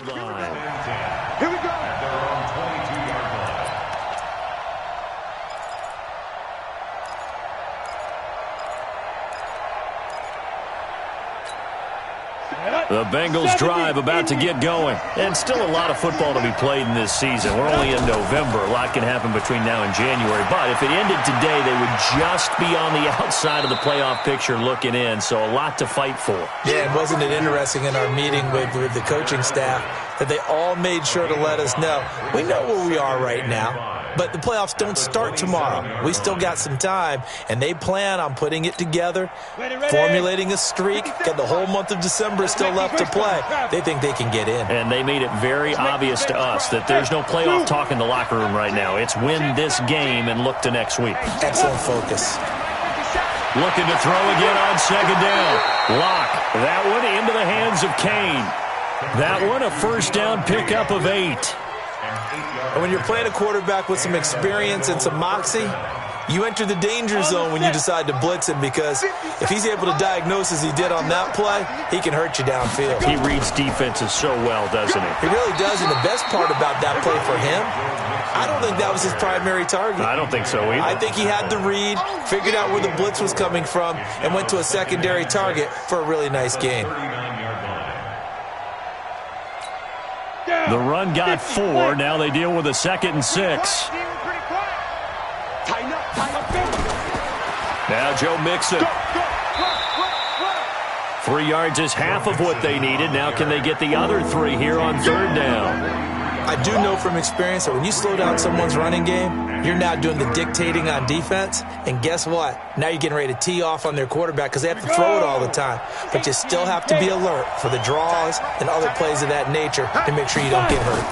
line. Here we go. At their own 22-yard line. The Bengals drive about to get going. And still a lot of football to be played in this season. We're only in November. A lot can happen between now and January. But if it ended today, they would just be on the outside of the playoff picture looking in. So a lot to fight for. Yeah, and wasn't it interesting in our meeting with the coaching staff that they all made sure to let us know, we know where we are right now. But the playoffs don't start tomorrow. We still got some time, and they plan on putting it together, formulating a streak, got the whole month of December still left to play. They think they can get in. And they made it very obvious to us that there's no playoff talk in the locker room right now. It's win this game and look to next week. Excellent focus. Looking to throw again on second down. Lock that one into the hands of Kane. That one a first down pickup of 8. And when you're playing a quarterback with some experience and some moxie, you enter the danger zone when you decide to blitz him, because if he's able to diagnose as he did on that play, he can hurt you downfield. He reads defenses so well, doesn't he? He really does, and the best part about that play for him, I don't think that was his primary target. I don't think so either. I think he had the read, figured out where the blitz was coming from, and went to a secondary target for a really nice game. The run got 4. Now they deal with a 2nd and 6. Now Joe Mixon. 3 yards is half of what they needed. Now can they get the other 3 here on 3rd down? I do know from experience that when you slow down someone's running game, you're now doing the dictating on defense. And guess what? Now you're getting ready to tee off on their quarterback because they have to throw it all the time. But you still have to be alert for the draws and other plays of that nature to make sure you don't get hurt.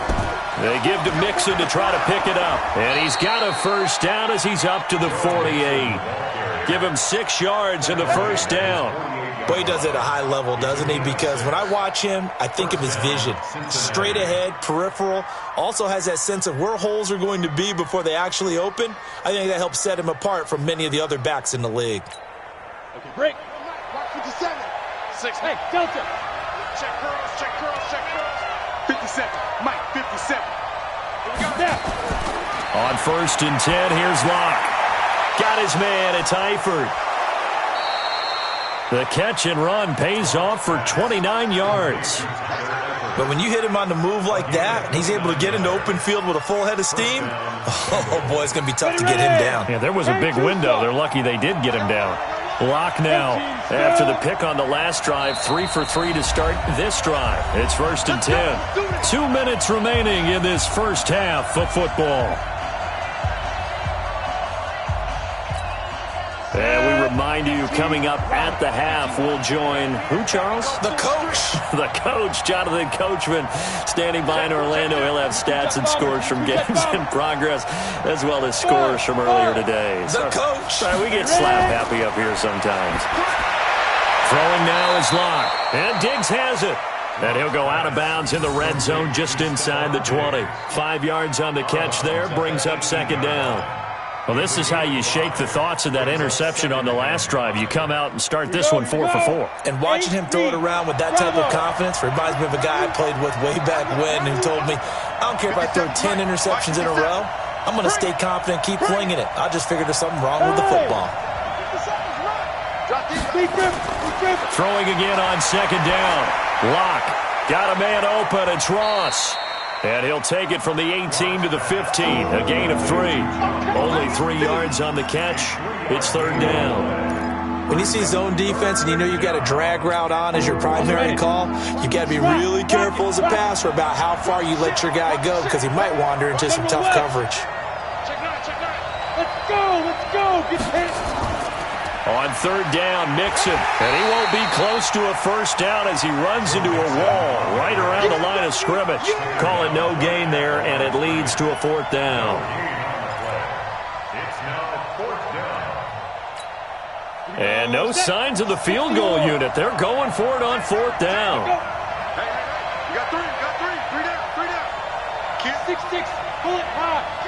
They give to Mixon to try to pick it up. And he's got a first down as he's up to the 48. Give him 6 yards in the first down. Boy, he does it at a high level, doesn't he? Because when I watch him, I think of his vision. Straight ahead, peripheral. Also has that sense of where holes are going to be before they actually open. I think that helps set him apart from many of the other backs in the league. Okay, break. 57. 6. Hey, Delta. Check curls, check curls, check curls. 57. Mike, 57. Here we go. Now. On 1st and 10, here's Locke. Got his man. It's Eifert. The catch and run pays off for 29 yards. But when you hit him on the move like that, and he's able to get into open field with a full head of steam, oh boy, it's going to be tough to get him down. Yeah, there was a big window. They're lucky they did get him down. Locke now, after the pick on the last drive, 3 for 3 to start this drive. It's 1st and 10. 2 minutes remaining in this first half of football. And we remind you, coming up at the half, we'll join who, Charles? The coach. The coach, Jonathan Coachman, standing by in Orlando. He'll have stats and scores from games in progress, as well as scores from earlier today. The coach. Sorry, we get slap happy up here sometimes. Throwing now is Locke. And Diggs has it. And he'll go out of bounds in the red zone just inside the 20. 5 yards on the catch there, brings up 2nd down. Well, this is how you shake the thoughts of that interception on the last drive. You come out and start this one 4 for 4. And watching him throw it around with that type of confidence reminds me of a guy I played with way back when who told me, I don't care if I throw 10 interceptions in a row. I'm going to stay confident, keep flinging it. I just figured there's something wrong with the football. Throwing again on 2nd down. Locke got a man open. It's Ross. And he'll take it from the 18 to the 15. A gain of 3. Only 3 yards on the catch. It's 3rd down. When you see zone defense and you know you've got a drag route on as your primary call, you've got to be really careful as a passer about how far you let your guy go, because he might wander into some tough coverage. Let's go, let's go. Get hit. On 3rd down, Mixon. And he won't be close to a first down as he runs into a wall right around the line of scrimmage. Call it no gain there, and it leads to a 4th down. It's now 4th down. And no signs of the field goal unit. They're going for it on 4th down. You got 3, you got 3. 3 down, 3 down. Keep 6, 6. Pull it high.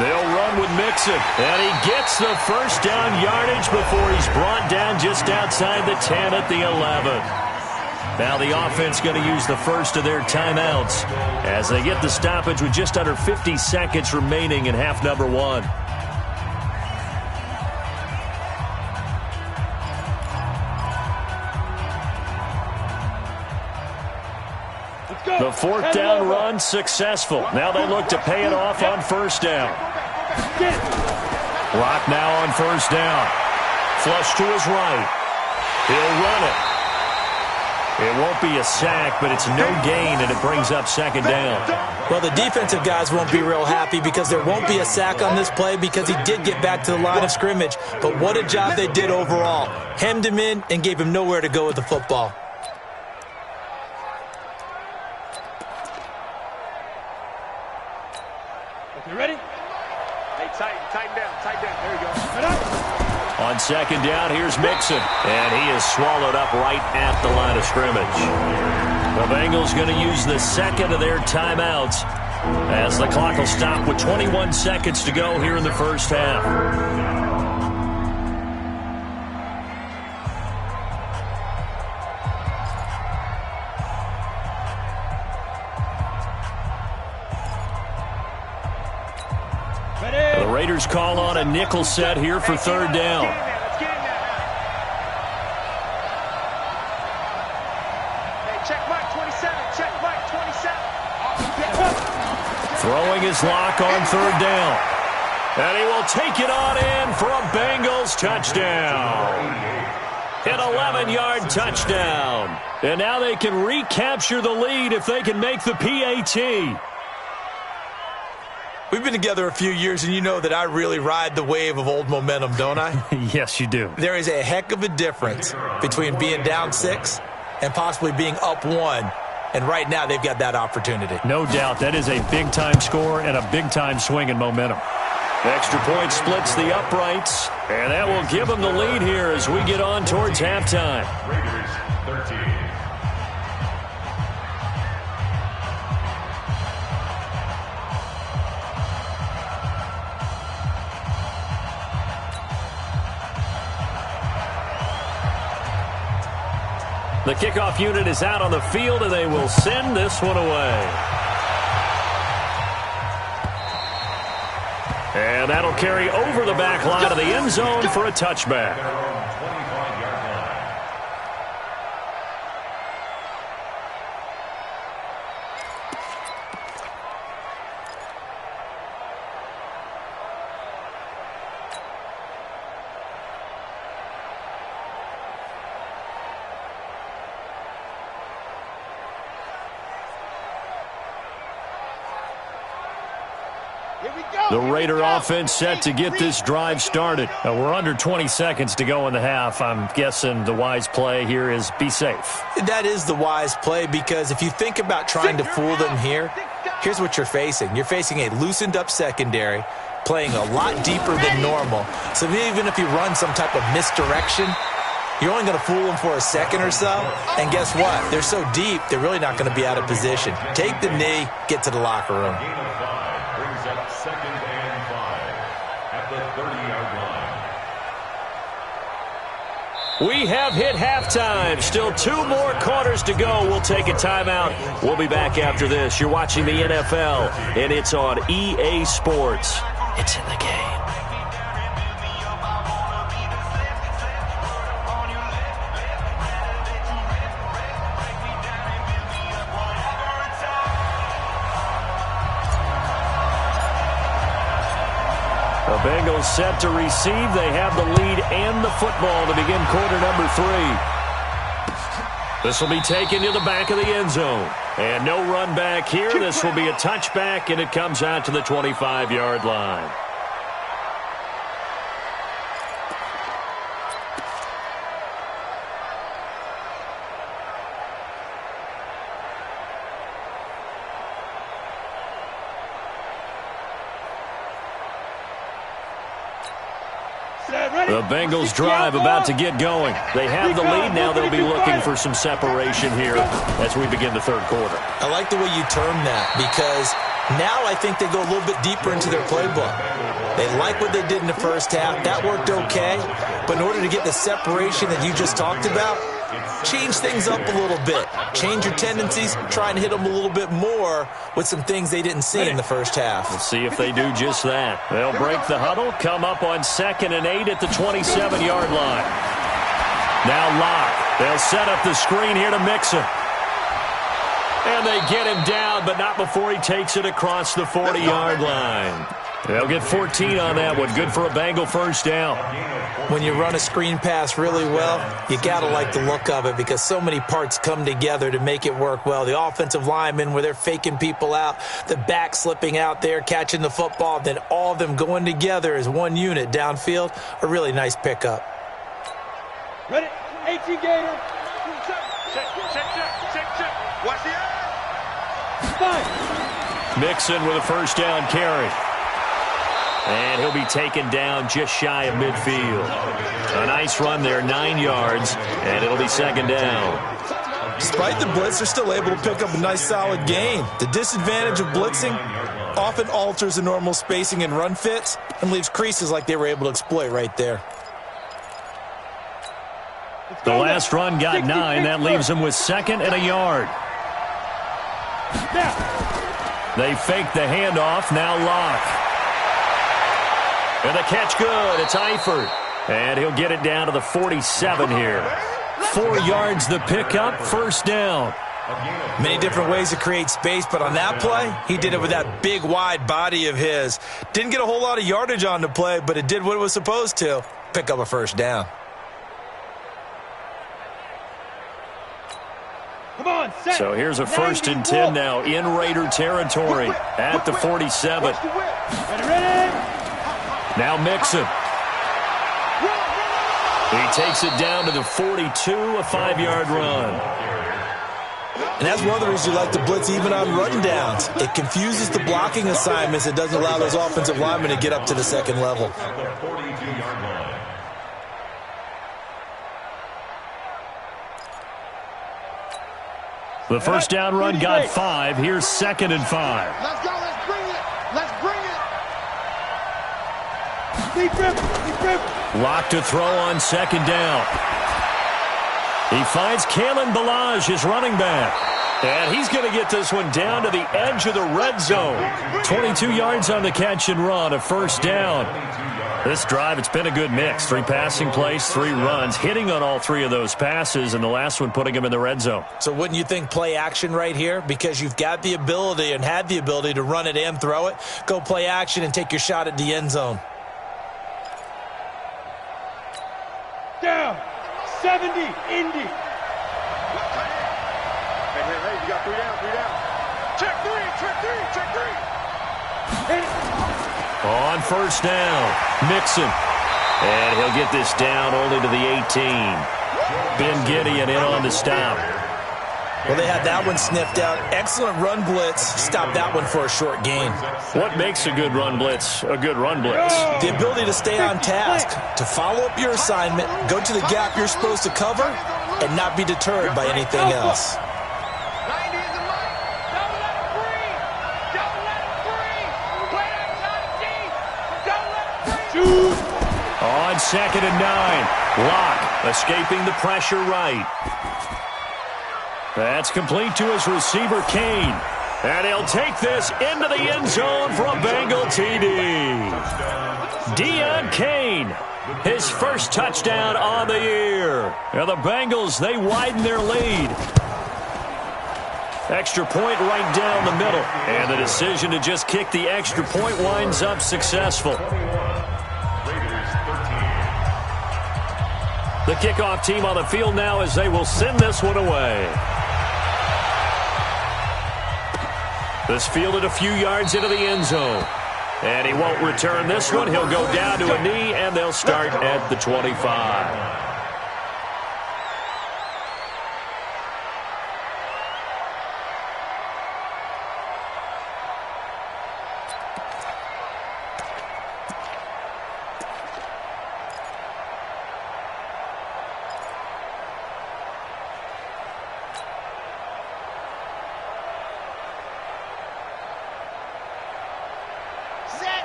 They'll run with Mixon, and he gets the first down yardage before he's brought down just outside the 10 at the 11. Now the offense going to use the first of their timeouts as they get the stoppage with just under 50 seconds remaining in half number 1. The fourth down run successful. Now they look to pay it off on first down. Clock now on first down. Flush to his right. He'll run it. It won't be a sack, but it's no gain, and it brings up second down. Well, the defensive guys won't be real happy because there won't be a sack on this play because he did get back to the line of scrimmage. But what a job they did overall. Hemmed him in and gave him nowhere to go with the football. You ready? Hey, tighten down. There you go. On second down, here's Mixon, and he is swallowed up right at the line of scrimmage. The Bengals going to use the second of their timeouts as the clock will stop with 21 seconds to go here in the first half. The Raiders call on a nickel set here for third down. Check Mike 27. Throwing his lock on third down. And he will take it on in for a Bengals touchdown. An 11-yard touchdown. And now they can recapture the lead if they can make the PAT. We've been together a few years, and you know that I really ride the wave of old momentum, don't I? Yes, you do. There is a heck of a difference between being down 6 and possibly being up 1. And right now, they've got that opportunity. No doubt. That is a big-time score and a big-time swing in momentum. Extra point splits the uprights, and that will give them the lead here as we get on towards halftime. Raiders 13. The kickoff unit is out on the field, and they will send this one away. And that'll carry over the back line of the end zone for a touchback. The Raider offense set to get this drive started. We're under 20 seconds to go in the half. I'm guessing the wise play here is be safe. That is the wise play because if you think about trying to fool them here, here's what you're facing. You're facing a loosened up secondary, playing a lot deeper than normal. So even if you run some type of misdirection, you're only going to fool them for a second or so. And guess what? They're so deep, they're really not going to be out of position. Take the knee, get to the locker room. Brings up 2nd and 5 at the 30-yard line. We have hit halftime. Still 2 more quarters to go. We'll take a timeout. We'll be back after this. You're watching the NFL, and it's on EA Sports. It's in the game. The Bengals set to receive. They have the lead and the football to begin quarter number 3. This will be taken to the back of the end zone. And no run back here. This will be a touchback, and it comes out to the 25-yard line. The Bengals drive about to get going. They have the lead. Now they'll be looking for some separation here as we begin the third quarter. I like the way you term that because Now I think they go a little bit deeper into their playbook. They like what they did in the first half. That worked okay. But in order to get the separation that you just talked about, change things up a little bit. Change your tendencies. Try and hit them a little bit more with some things they didn't see in the first half. We'll see if they do just that. They'll break the huddle, come up on 2nd and 8 at the 27-yard line. Now Locke. They'll set up the screen here to Mixon. And they get him down, but not before he takes it across the 40-yard line. They'll get 14 on that one. Good for a Bengal first down. When you run a screen pass really well, you got to like the look of it because so many parts come together to make it work well. The offensive linemen, where they're faking people out, the back slipping out there, catching the football, then all of them going together as one unit downfield, a really nice pickup. Ready? 18 Gator. Check. Watch the eye. Mixon with a first down carry. And he'll be taken down just shy of midfield. A nice run there, 9 yards, and it'll be 2nd down. Despite the blitz, they're still able to pick up a nice solid gain. The disadvantage of blitzing often alters the normal spacing and run fits and leaves creases like they were able to exploit right there. The last run got 9. That leaves them with 2nd and a yard. They fake the handoff. Now Locke. And the catch good. It's Eifert. And he'll get it down to the 47 here. 4 yards the pickup. First down. Many different ways to create space, but on that play, he did it with that big, wide body of his. Didn't get a whole lot of yardage on the play, but it did what it was supposed to. Pick up a first down. So here's a 1st and 10 now in Raider territory at the 47. Now Mixon. He takes it down to the 42, a 5-yard run. And that's one of the reasons you like to blitz even on run downs. It confuses the blocking assignments. It doesn't allow those offensive linemen to get up to the 2nd level. The first down run got 5. Here's 2nd and 5. Let's go. Let's bring it. Deep rip. Locke to throw on 2nd down. He finds Kalen Ballage, his running back. And he's going to get this one down to the edge of the red zone. 22 yards on the catch and run, a first down. This drive, it's been a good mix. 3 passing plays, 3 runs, hitting on all 3 of those passes, and the last one putting him in the red zone. So wouldn't you think play action right here? Because you've got the ability and had the ability to run it and throw it. Go play action and take your shot at the end zone. Down. 70, Indy. Hey, you got 3 down. Check 3. On first down, Mixon. And he'll get this down only to the 18. Ben Gideon in on the stop. Well, they had that one sniffed out. Excellent run blitz. Stop that one for a short gain. What makes a good run blitz a good run blitz? The ability to stay on task, to follow up your assignment, go to the gap you're supposed to cover, and not be deterred by anything else. On 2nd and 9, Locke escaping the pressure right. That's complete to his receiver, Kane. And he'll take this into the end zone for a Bengal TD. Deon Kane, his first touchdown on the year. Now the Bengals, they widen their lead. Extra point right down the middle. And the decision to just kick the extra point winds up successful. The kickoff team on the field now as they will send this one away. This fielded a few yards into the end zone. And he won't return this one. He'll go down to a knee, and they'll start at the 25.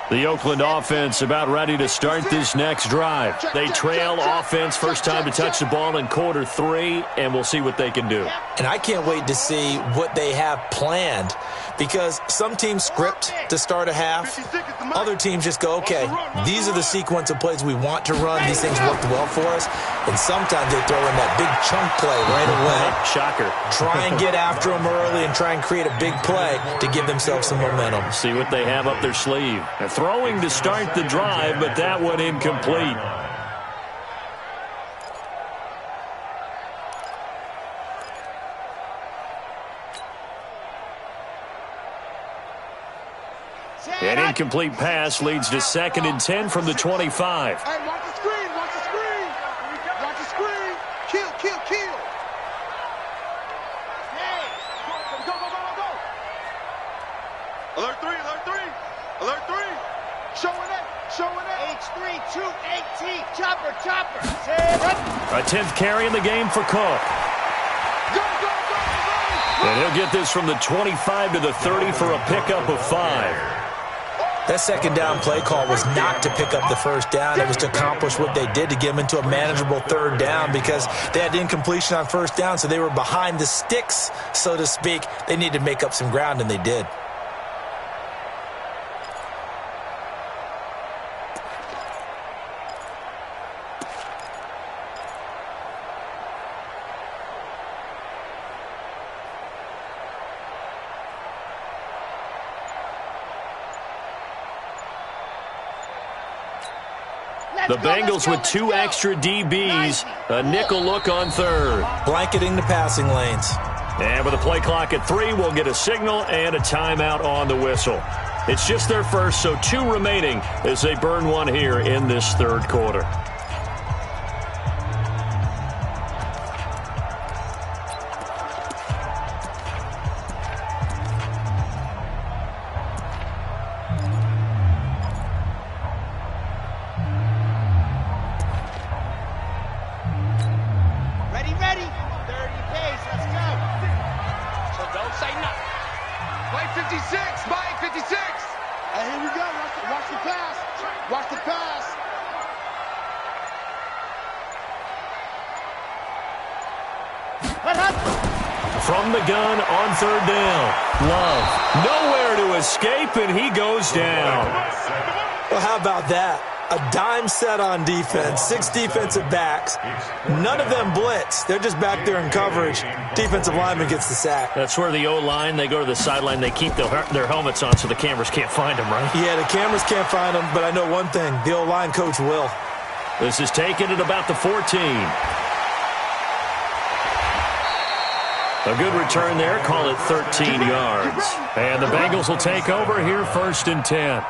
The Oakland offense about ready to start this next drive. They trail offense first time to touch the ball in quarter 3, and we'll see what they can do. And I can't wait to see what they have planned, because some teams script to start a half. Other teams just go, okay, these are the sequence of plays we want to run. These things worked well for us. And sometimes they throw in that big chunk play right away. Shocker. Try and get after them early and try and create a big play to give themselves some momentum. See what they have up their sleeve. They're throwing to start the drive, but that one incomplete. An incomplete pass leads to 2nd and 10 from the 25. Hey, watch the screen, watch the screen. Watch the screen. Kill, kill, kill. Hey, go, go, go, go, go. Alert 3, alert 3. Alert 3. Showing it, showing it. H3, 2, 18. Chopper, chopper. A 10th carry in the game for Cook. Go, go, go, go. And he'll get this from the 25 to the 30 for a pickup of 5. That second down play call was not to pick up the first down. It was to accomplish what they did, to get them into a manageable 3rd down, because they had incompletion on first down, so they were behind the sticks, so to speak. They needed to make up some ground, and they did. The Bengals with 2 extra DBs, a nickel look on 3rd. Blanketing the passing lanes. And with a play clock at 3, we'll get a signal and a timeout on the whistle. It's just their first, so 2 remaining as they burn one here in this 3rd quarter. From the gun on 3rd down. Love nowhere to escape, and he goes down. Well, how about that? A dime set on defense, 6 defensive backs. None of them blitz. They're just back there in coverage. Defensive lineman gets the sack. That's where the O-line, they go to the sideline, they keep their helmets on so the cameras can't find them, right? Yeah, the cameras can't find them, but I know one thing. The O-line coach will. This is taken at about the 14. A good return there. Call it 13 yards. And the Bengals will take over here 1st and 10.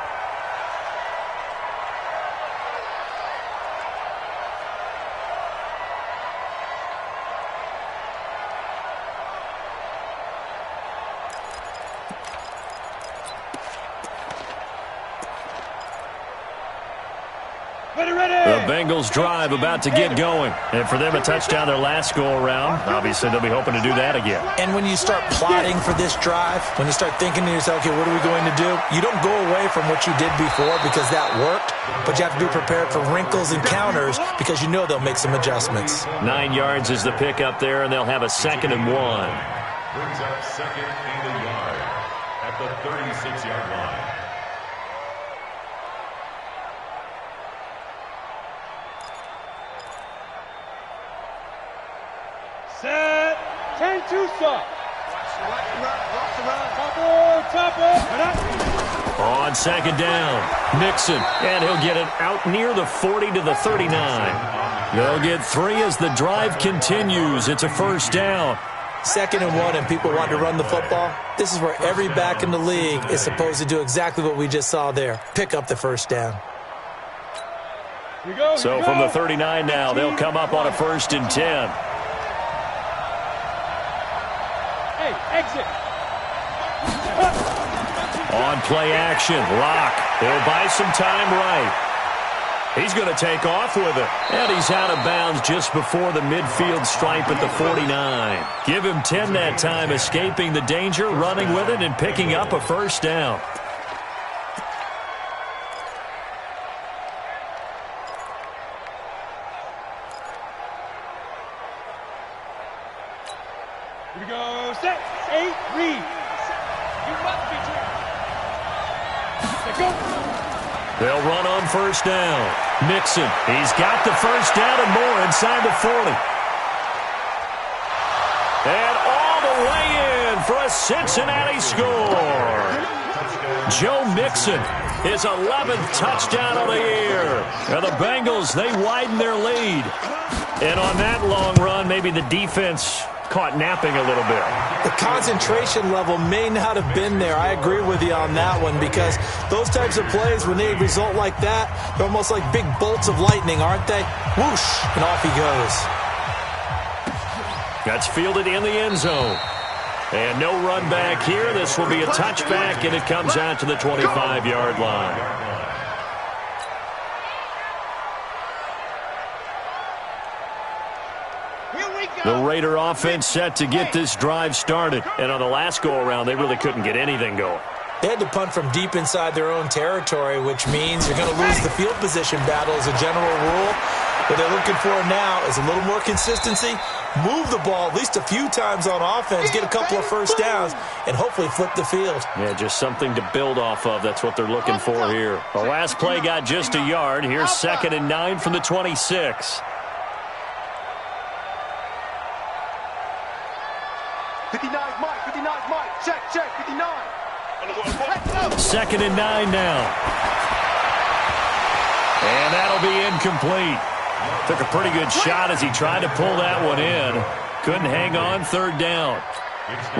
The Bengals drive about to get going. And for them, a touchdown their last go-around. Obviously, they'll be hoping to do that again. And when you start plotting for this drive, when you start thinking to yourself, okay, what are we going to do? You don't go away from what you did before because that worked, but you have to be prepared for wrinkles and counters because you know they'll make some adjustments. 9 yards is the pickup there, and they'll have a 2nd and 1. Brings up 2nd and a yard at the 36-yard line. Set. 10-2 stop. On 2nd down, Nixon, and he'll get it out near the 40 to the 39. They'll get 3 as the drive continues. It's a 1st down. 2nd and 1, and people want to run the football. This is where every back in the league is supposed to do exactly what we just saw there. Pick up the 1st down. So from the 39 now, they'll come up on a 1st and 10. Exit. On play action, Locke. He'll buy some time right. He's going to take off with it. And he's out of bounds just before the midfield stripe at the 49. Give him 10 that time, escaping the danger, running with it, and picking up a 1st down. 8, read. You must be true. They'll run on first down. Mixon, he's got the first down and more inside the 40. And all the way in for a Cincinnati score. Joe Mixon, his 11th touchdown of the year. And the Bengals, they widen their lead. And on that long run, maybe the defense caught napping a little bit. The concentration level may not have been there. I agree with you on that one, because those types of plays, when they result like that, they're almost like big bolts of lightning, aren't they? Whoosh, and off he goes. That's fielded in the end zone. And no run back here. This will be a touchback, and it comes out to the 25-yard line. The Raider offense set to get this drive started. And on the last go-around, they really couldn't get anything going. They had to punt from deep inside their own territory, which means you're going to lose the field position battle as a general rule. What they're looking for now is a little more consistency, move the ball at least a few times on offense, get a couple of first downs, and hopefully flip the field. Yeah, just something to build off of. That's what they're looking for here. The last play got just a yard. Here's 2nd and 9 from the 26. 59's Mike, 59's Mike. Check, 59. 2nd and 9 now. And that'll be incomplete. Took a pretty good shot as he tried to pull that one in. Couldn't hang on, 3rd down.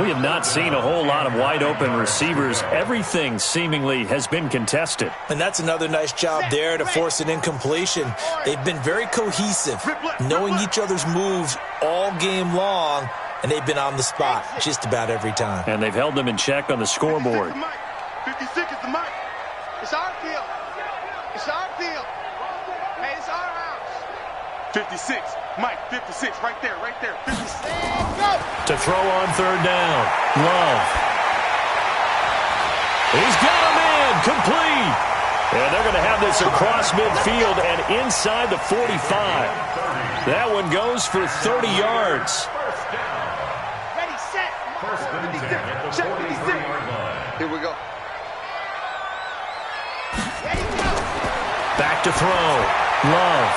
We have not seen a whole lot of wide-open receivers. Everything seemingly has been contested. And that's another nice job there to force an incompletion. They've been very cohesive, knowing each other's moves all game long, and they've been on the spot just about every time. And they've held them in check on the scoreboard. 56 is the mic. It's our field. It's our field. Hey, it's our house. 56. Mike, 56. Right there, right there. 56. Go. To throw on 3rd down. Love. He's got him in. Complete. And they're going to have this across midfield and inside the 45. That one goes for 30 yards. Ready, set. Check 56. Here we go. Back to throw. Love.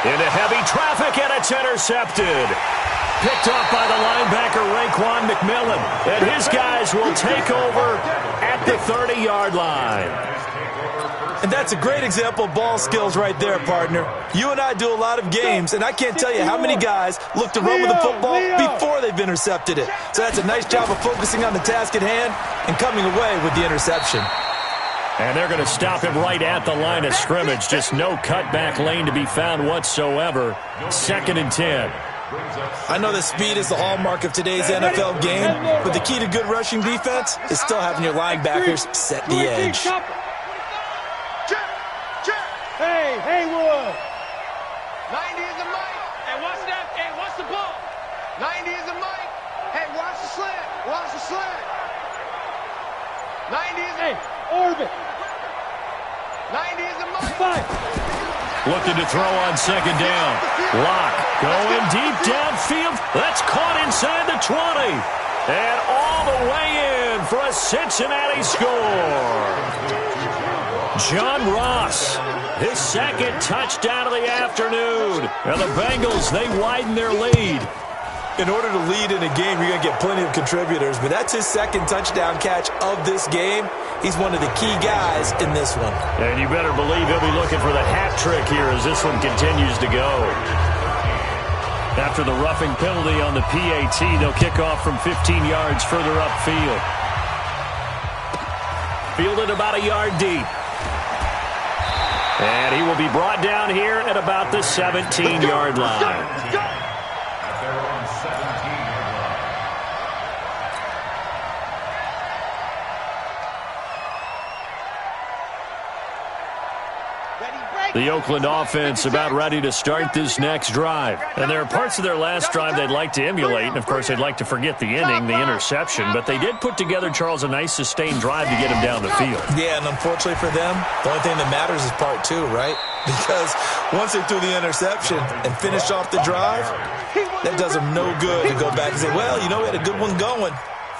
Into heavy traffic, and it's intercepted. Picked off by the linebacker, Raekwon McMillan. And his guys will take over at the 30-yard line. And that's a great example of ball skills right there, partner. You and I do a lot of games, and I can't tell you how many guys look to run with the football before they've intercepted it. So that's a nice job of focusing on the task at hand and coming away with the interception. And they're going to stop him right at the line of scrimmage. Just no cutback lane to be found whatsoever. 2nd and 10. I know that speed is the hallmark of today's NFL game, but the key to good rushing defense is still having your linebackers set the edge. Check. Hey, Haywood. 90 is the mic. Hey, what's that? Hey, what's the ball? 90 is the mic. Hey, watch the slant. Watch the slant. 90 is the orbit. 90 is the mic. 5. Looking to throw on 2nd down. Lock going deep downfield. That's caught inside the 20. And all the way in for a Cincinnati score. John Ross, his 2nd touchdown of the afternoon. And the Bengals, they widen their lead. In order to lead in a game, you're going to get plenty of contributors, but that's his 2nd touchdown catch of this game. He's one of the key guys in this one. And you better believe he'll be looking for the hat trick here as this one continues to go. After the roughing penalty on the PAT, they'll kick off from 15 yards further upfield. Fielded about a yard deep. And he will be brought down here at about the 17-yard line. The Oakland offense about ready to start this next drive. And there are parts of their last drive they'd like to emulate. And, of course, they'd like to forget the inning, the interception. But they did put together, Charles, a nice sustained drive to get him down the field. Yeah, and unfortunately for them, the only thing that matters is part 2, right? Because once they threw the interception and finished off the drive, that does them no good to go back and say, well, you know, we had a good one going.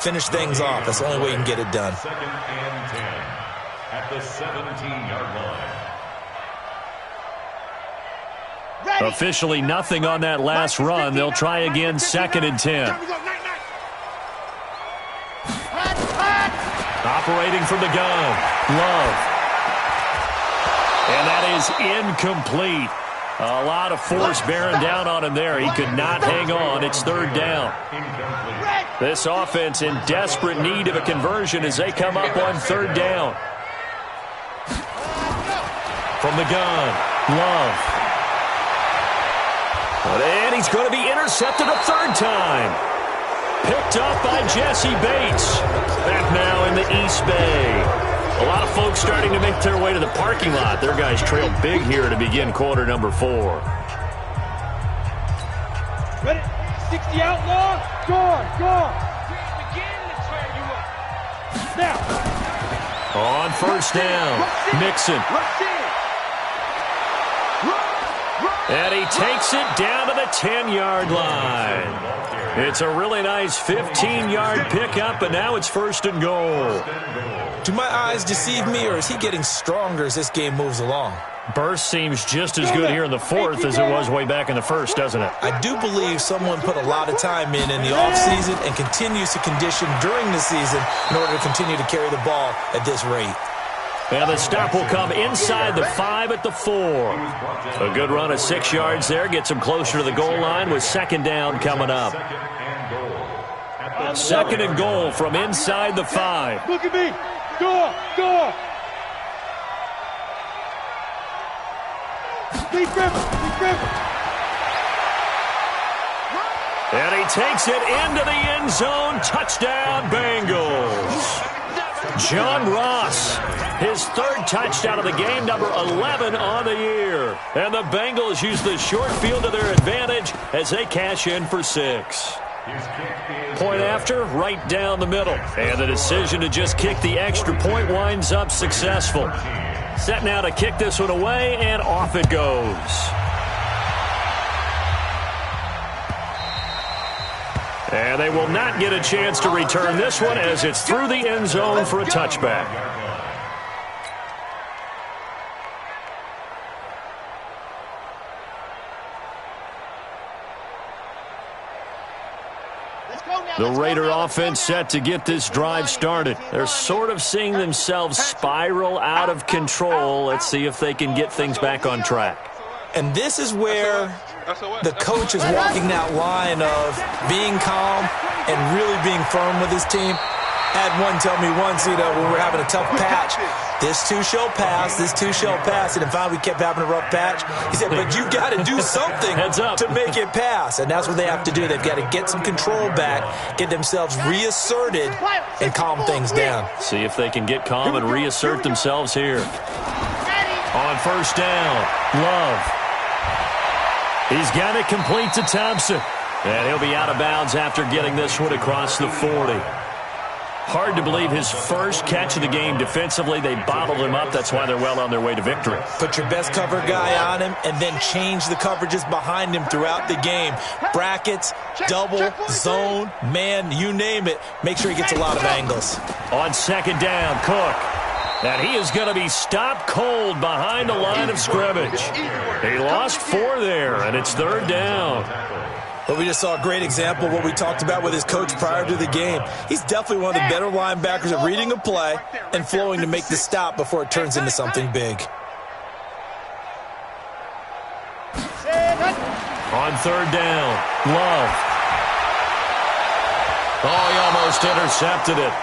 finish things off. That's the only way you can get it done. 2nd and 10 at the 17-yard line. Officially nothing on that last run. They'll try again 2nd and 10. Operating from the gun, Love. And that is incomplete. A lot of force bearing down on him there. He could not hang on. It's 3rd down. This offense in desperate need of a conversion as they come up on 3rd down. From the gun, Love. And he's going to be intercepted a 3rd time. Picked up by Jesse Bates. Back now in the East Bay. A lot of folks starting to make their way to the parking lot. Their guys trail big here to begin quarter number 4. Ready? 60 outlaw. Go. Begin to trail you up. Now. On 1st down, Mixon. And he takes it down to the 10-yard line. It's a really nice 15-yard pickup, and now it's 1st and goal. Do my eyes deceive me, or is he getting stronger as this game moves along? Burst seems just as good here in the 4th as it was way back in the 1st, doesn't it? I do believe someone put a lot of time in the offseason and continues to condition during the season in order to continue to carry the ball at this rate. And the stop will come inside the 5 at the 4. A good run of 6 yards there. Gets him closer to the goal line with 2nd down coming up. 2nd and goal from inside the 5. Look at me. Go. Deep river. And he takes it into the end zone. Touchdown, Bengals. John Ross, his 3rd touchdown of the game, number 11 on the year. And the Bengals use the short field to their advantage as they cash in for 6. Point after, right down the middle. And the decision to just kick the extra point winds up successful. Set now to kick this one away, and off it goes. And they will not get a chance to return this one as it's through the end zone for a touchback. The Raider offense set to get this drive started. They're sort of seeing themselves spiral out of control. Let's see if they can get things back on track. And this is where the coach is walking that line of being calm and really being firm with his team. Had one tell me once, when we're having a tough patch, this too shall pass, this too shall pass. And then finally we kept having a rough patch. He said, but you got to do something to make it pass. And that's what they have to do. They've got to get some control back, get themselves reasserted, and calm things down. See if they can get calm and reassert themselves here. On 1st down, Love. He's got it complete to Thompson. And he'll be out of bounds after getting this one across the 40. Hard to believe his first catch of the game defensively. They bottled him up. That's why they're well on their way to victory. Put your best cover guy on him and then change the coverages behind him throughout the game. Brackets, double, zone, man, you name it. Make sure he gets a lot of angles. On 2nd down, Cook. And he is going to be stopped cold behind the line of scrimmage. He lost 4 there, and it's 3rd down. But we just saw a great example of what we talked about with his coach prior to the game. He's definitely one of the better linebackers at reading a play and flowing to make the stop before it turns into something big. On 3rd down, Love. Oh, he almost intercepted it.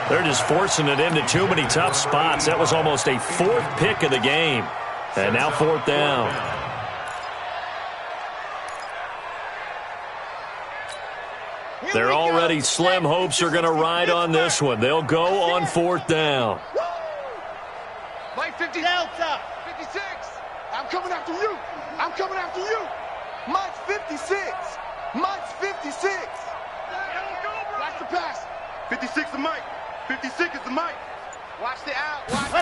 They're just forcing it into too many tough spots. That was almost a 4th pick of the game. And now 4th down. Their already slim hopes are going to ride on this one. They'll go on 4th down. Mike 50 Delta 56. I'm coming after you. I'm coming after you. Mike's 56. Mike's 56. Watch the pass. 56 is Mike. 56 is the Mike. Watch the out. Watch.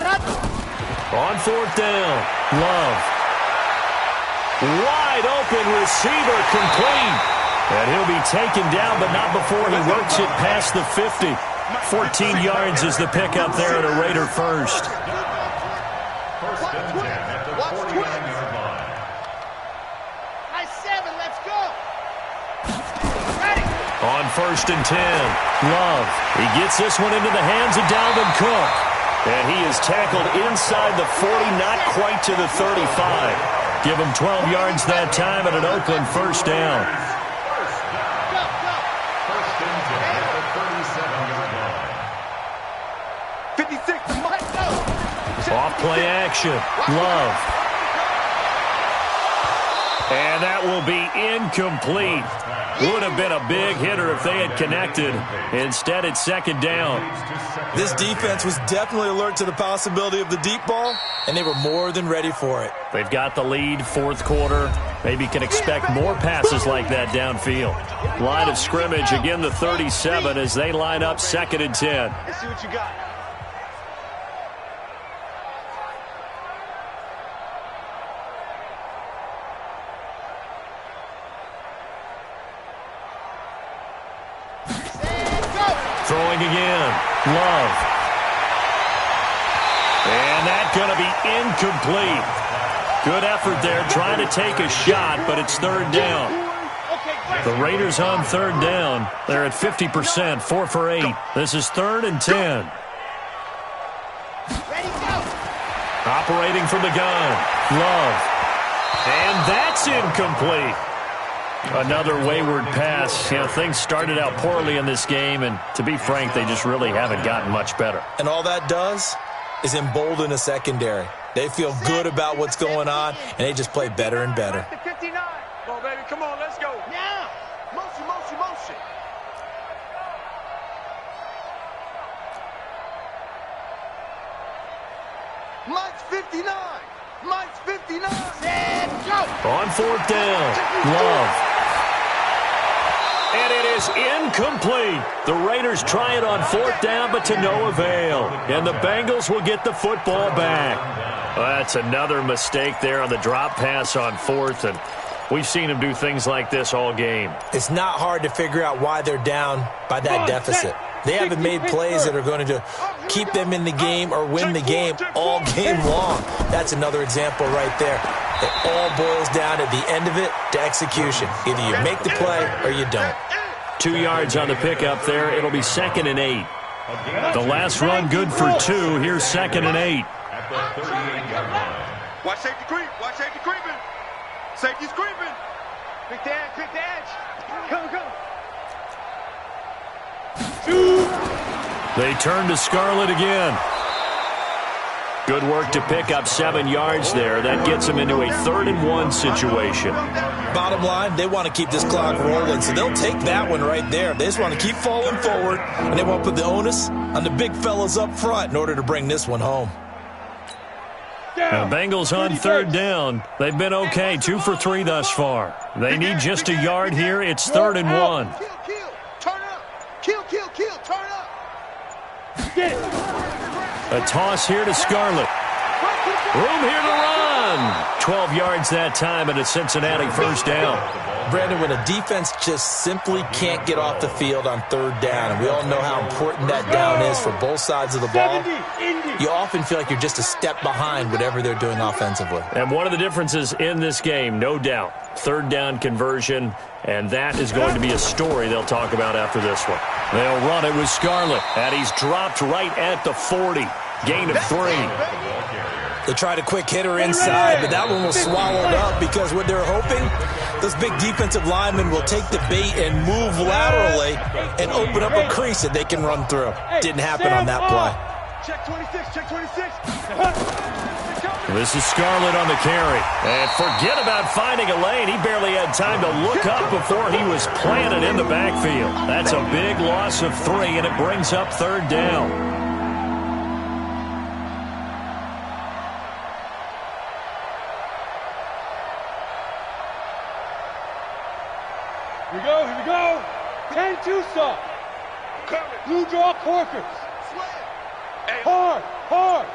On 4th down, Love. Wide open receiver complete. And he'll be taken down, but not before he works it past the 50. 14 yards is the pickup there at a Raider first. First and 10 at the 49-yard line. Nice 7, let's go. Ready. On first and 10, Love. He gets this one into the hands of Dalvin Cook. And he is tackled inside the 40, not quite to the 35. Give him 12 yards that time at an Oakland first down. First and 10 at the 37-yard line. 56, Mike, go. Off play action. Love. And that will be incomplete. Would have been a big hitter if they had connected. Instead, it's second down. This defense was definitely alert to the possibility of the deep ball, and they were more than ready for it. They've got the lead, fourth quarter. Maybe can expect more passes like that downfield. Line of scrimmage, again the 37 as they line up second and 10. Let's see what you got. Throwing again. Love. And that's going to be incomplete. Good effort there trying to take a shot, but it's third down. The Raiders on third down. They're at 50%, 4 for 8. This is third and 10. Operating from the gun. Love. And that's incomplete. Another wayward pass. You know, things started out poorly in this game, and to be frank, they just really haven't gotten much better. And all that does is embolden a secondary. They feel good about what's going on, and they just play better and better. 59. Come on, baby. Come on, let's go. Now. Motion, motion, motion. Mike's 59. Mike's 59. Set, go. On fourth down, Love. And it is incomplete. The Raiders try it on fourth down, but to no avail. And the Bengals will get the football back. That's another mistake there on the drop pass on fourth, and we've seen him do things like this all game. It's not hard to figure out why they're down by that deficit. They haven't made plays that are going to keep them in the game or win the game all game long. That's another example right there. It all boils down at the end of it to execution. Either you make the play or you don't. 2 yards on the pickup there. It'll be second and 8. The last run good for 2. Here's second and 8. At the 38-yard line. Watch safety creep. Watch safety creeping. Safety's creeping. Quick the edge. Quick the edge. Come, come. They turn to Scarlett again. Good work to pick up 7 yards there. That gets them into a 3rd and 1 situation. Bottom line, they want to keep this clock rolling, so they'll take that one right there. They just want to keep falling forward, and they want to put the onus on the big fellas up front in order to bring this one home. Now, Bengals on third down. They've been okay, 2 for 3 thus far. They need just a yard here. It's 3rd and 1. Kill, kill. Turn up. Kill, kill, kill. Turn up. A toss here to Scarlett. Room here to run. 12 yards that time and a Cincinnati first down. Brandon, when a defense just simply can't get off the field on third down, and we all know how important that down is for both sides of the ball, you often feel like you're just a step behind whatever they're doing offensively. And one of the differences in this game, no doubt, third down conversion, and that is going to be a story they'll talk about after this one. They'll run it with Scarlett, and he's dropped right at the 40. Gain of 3. They tried a quick hitter inside, but that one was swallowed up because what they're hoping, those big defensive linemen will take the bait and move laterally and open up a crease that they can run through. Didn't happen on that play. Check 26, check 26. This is Scarlett on the carry. And forget about finding a lane. He barely had time to look up before he was planted in the backfield. That's a big loss of 3, and it brings up third down. Here we go. 10-2 stop. Blue draw corkers. Hard, hard.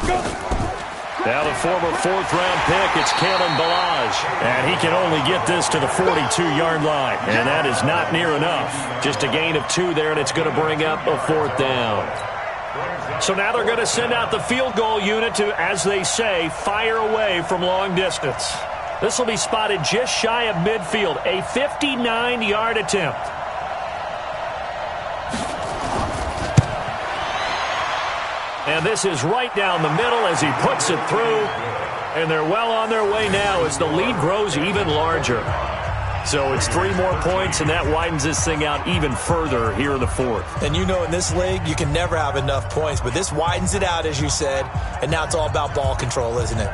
Now the former fourth-round pick, it's Kalen Ballage. And he can only get this to the 42-yard line. And that is not near enough. Just a gain of 2 there, and it's going to bring up a 4th down. So now they're going to send out the field goal unit to, as they say, fire away from long distance. This will be spotted just shy of midfield, a 59-yard attempt. And this is right down the middle as he puts it through. And they're well on their way now as the lead grows even larger. So it's 3 more points, and that widens this thing out even further here in the 4th. And you know in this league, you can never have enough points, but this widens it out, as you said, and now it's all about ball control, isn't it?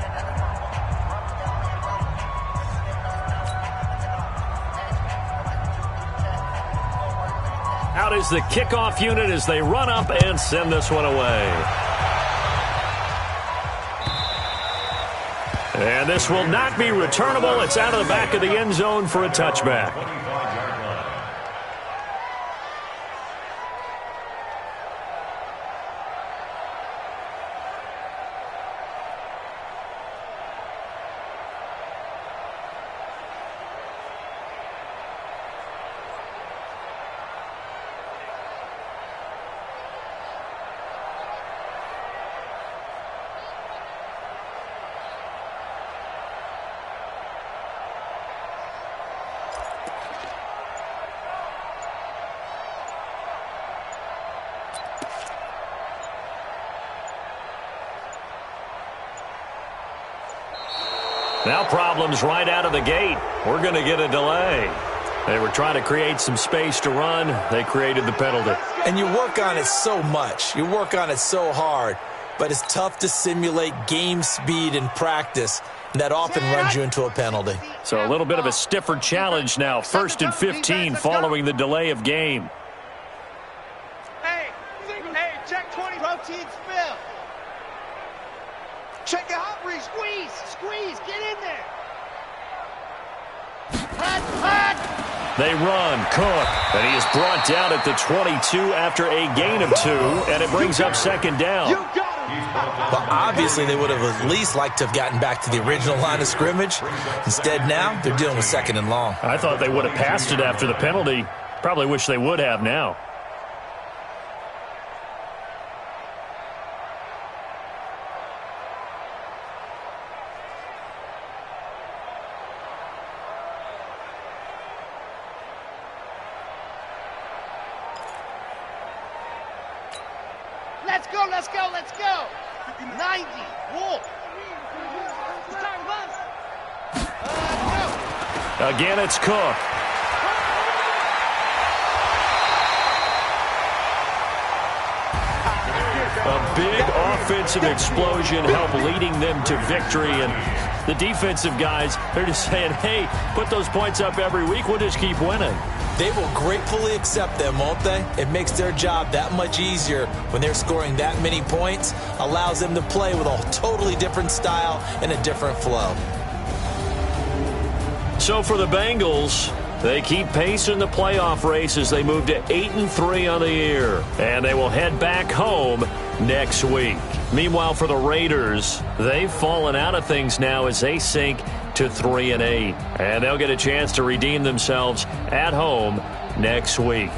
Out is the kickoff unit as they run up and send this one away. And this will not be returnable. It's out of the back of the end zone for a touchback. Now problems right out of the gate. We're going to get a delay. They were trying to create some space to run. They created the penalty. And you work on it so much. You work on it so hard. But it's tough to simulate game speed in practice. And that often runs you into a penalty. So a little bit of a stiffer challenge now. 1st and 15 following the delay of game. Hey, check 20. Protein spill. Check your hot breeze. Squeeze, get in there. Hot. They run. Cook. And he is brought down at the 22 after a gain of 2. And it brings up 2nd down. You got him. Well, obviously they would have at least liked to have gotten back to the original line of scrimmage. Instead now, they're dealing with 2nd and long. I thought they would have passed it after the penalty. Probably wish they would have now. Let's go. 90. Wolf. Again, it's Cook. A big offensive explosion helped leading them to victory. And the defensive guys, they're just saying, hey, put those points up every week. We'll just keep winning. They will gratefully accept them, won't they? It makes their job that much easier when they're scoring that many points. Allows them to play with a totally different style and a different flow. So for the Bengals, they keep pace in the playoff race as they move to 8-3 on the year. And they will head back home next week. Meanwhile, for the Raiders, they've fallen out of things now as they sink to 3-8. And they'll get a chance to redeem themselves at home next week.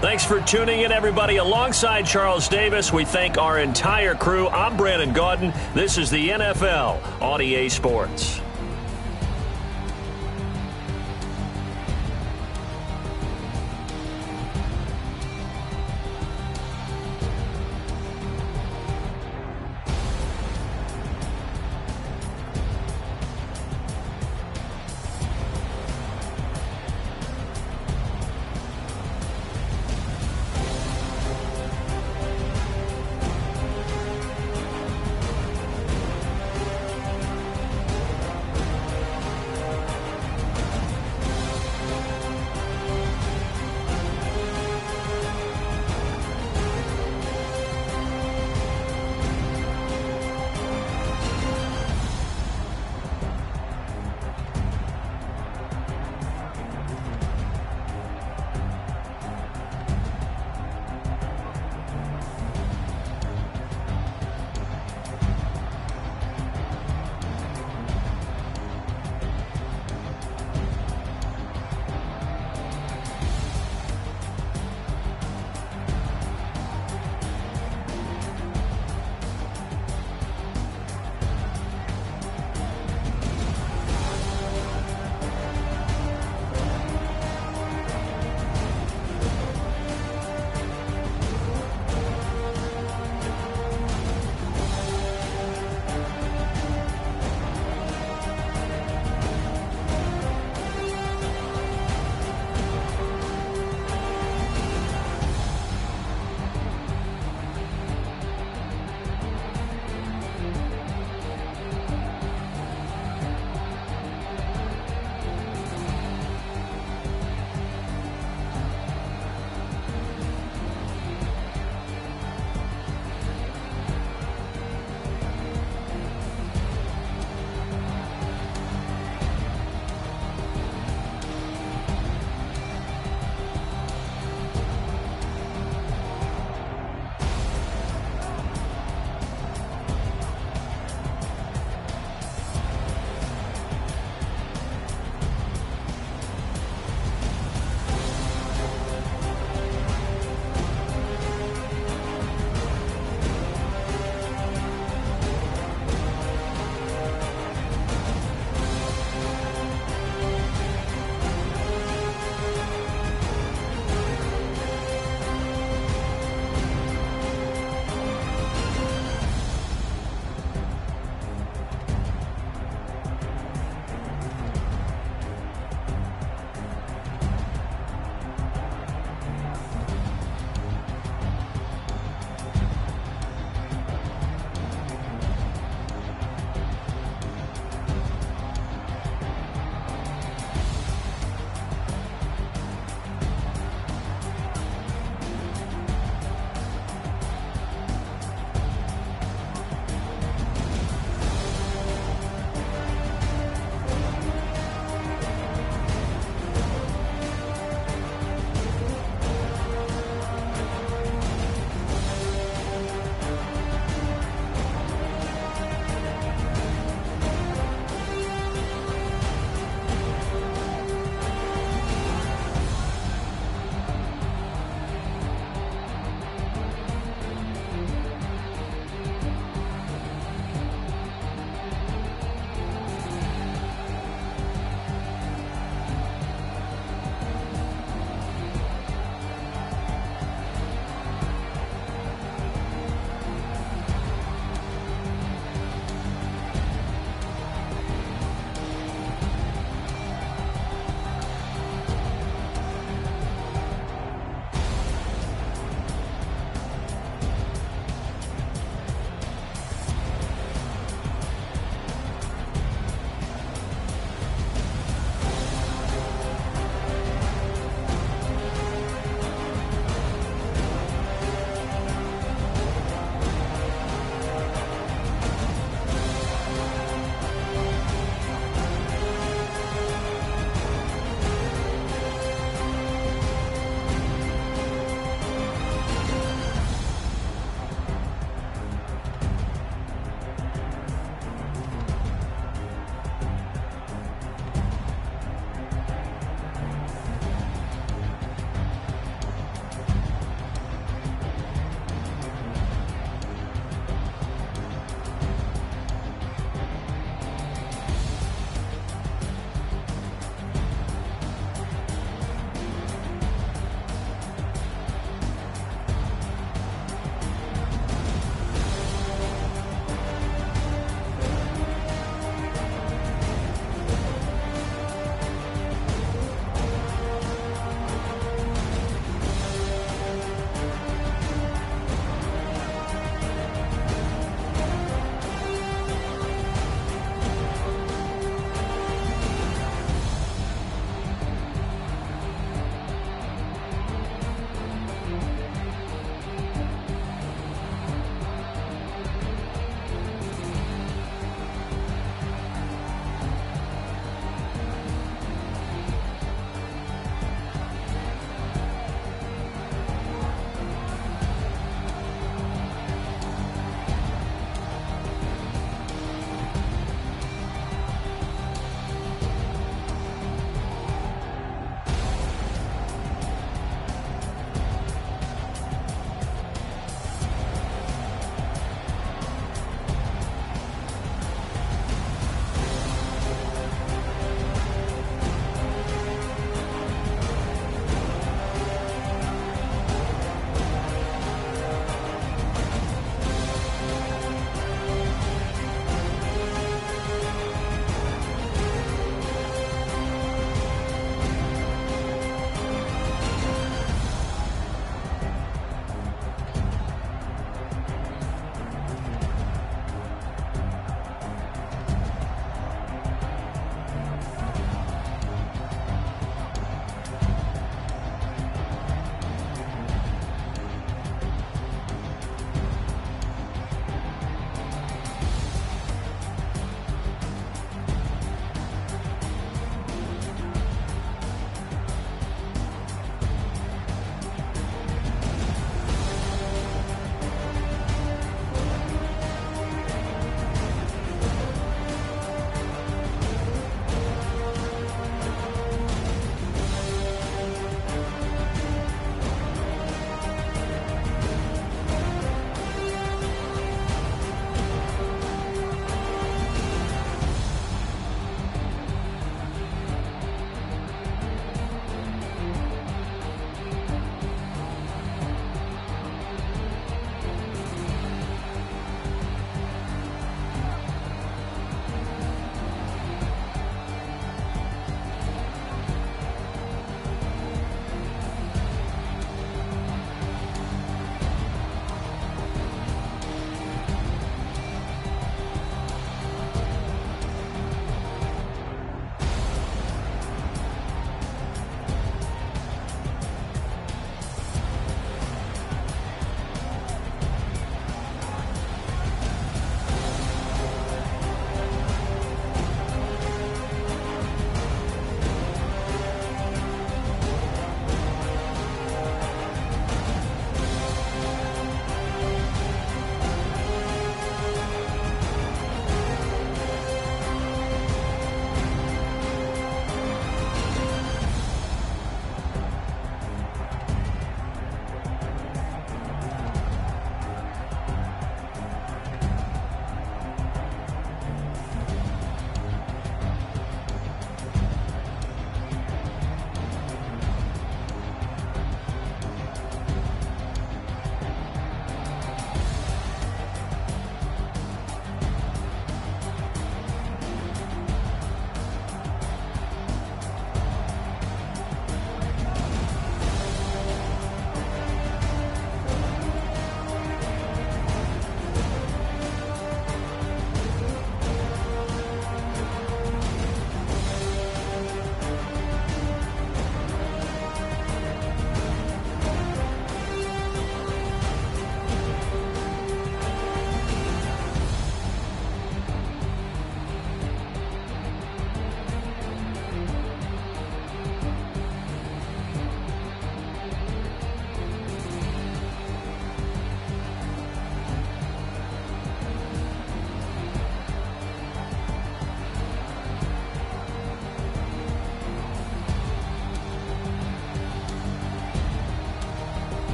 Thanks for tuning in, everybody. Alongside Charles Davis, we thank our entire crew. I'm Brandon Gaudin. This is the NFL on EA Sports.